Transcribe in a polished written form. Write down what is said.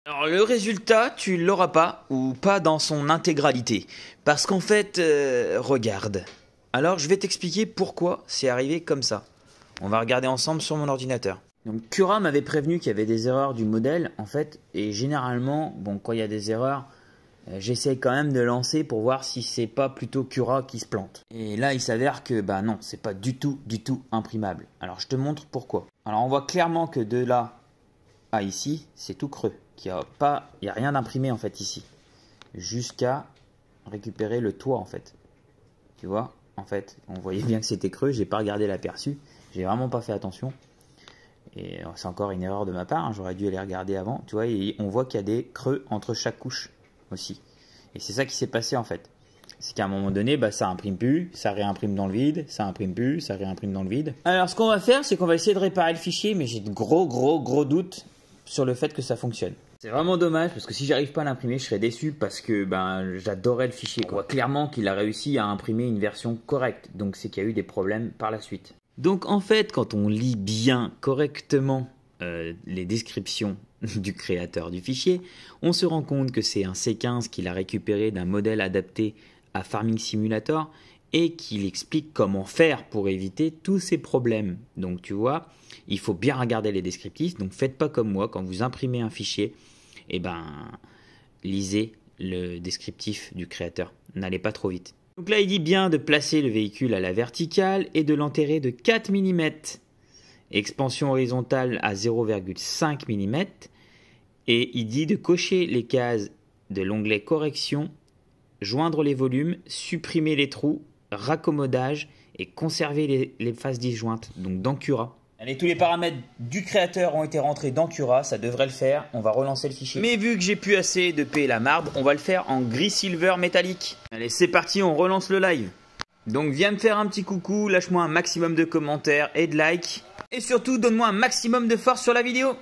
Alors le résultat, tu l'auras pas, ou pas dans son intégralité. Parce qu'en fait, regarde. Alors je vais t'expliquer pourquoi c'est arrivé comme ça. On va regarder ensemble sur mon ordinateur. Donc Cura m'avait prévenu qu'il y avait des erreurs du modèle, en fait. Et généralement, bon, quand il y a des erreurs, j'essaie quand même de lancer pour voir si c'est pas plutôt Cura qui se plante. Et là, il s'avère que, bah non, c'est pas du tout imprimable. Alors je te montre pourquoi. Alors on voit clairement que de là à ici, c'est tout creux. Il n'y a rien d'imprimé en fait ici. Jusqu'à récupérer le toit en fait. Tu vois, en fait, on voyait bien que c'était creux. J'ai pas regardé l'aperçu. J'ai vraiment pas fait attention. Et c'est encore une erreur de ma part. Hein, j'aurais dû aller regarder avant. Tu vois, et on voit qu'il y a des creux entre chaque couche aussi. Et c'est ça qui s'est passé en fait. C'est qu'à un moment donné, bah, ça imprime plus, ça réimprime dans le vide, ça imprime plus, ça réimprime dans le vide. Alors ce qu'on va faire, c'est qu'on va essayer de réparer le fichier, mais j'ai de gros doutes sur le fait que ça fonctionne. C'est vraiment dommage parce que si j'arrive pas à l'imprimer, je serais déçu parce que ben, j'adorais le fichier. On voit clairement qu'il a réussi à imprimer une version correcte, donc c'est qu'il y a eu des problèmes par la suite. Donc en fait, quand on lit bien correctement les descriptions du créateur du fichier, on se rend compte que c'est un C15 qu'il a récupéré d'un modèle adapté à Farming Simulator et qu'il explique comment faire pour éviter tous ces problèmes. Donc tu vois, il faut bien regarder les descriptifs, donc faites pas comme moi, quand vous imprimez un fichier, eh ben, lisez le descriptif du créateur, n'allez pas trop vite. Donc là il dit bien de placer le véhicule à la verticale et de l'enterrer de 4 mm, expansion horizontale à 0,5 mm, et il dit de cocher les cases de l'onglet correction, joindre les volumes, supprimer les trous, raccommodage et conserver les faces disjointes, donc dans Cura. Allez, tous les paramètres du créateur ont été rentrés dans Cura, ça devrait le faire, on va relancer le fichier. Mais vu que j'ai plus assez de paix et la marbre, on va le faire en gris silver métallique. Allez, c'est parti, on relance le live. Donc viens me faire un petit coucou, lâche-moi un maximum de commentaires et de likes. Et surtout, donne-moi un maximum de force sur la vidéo.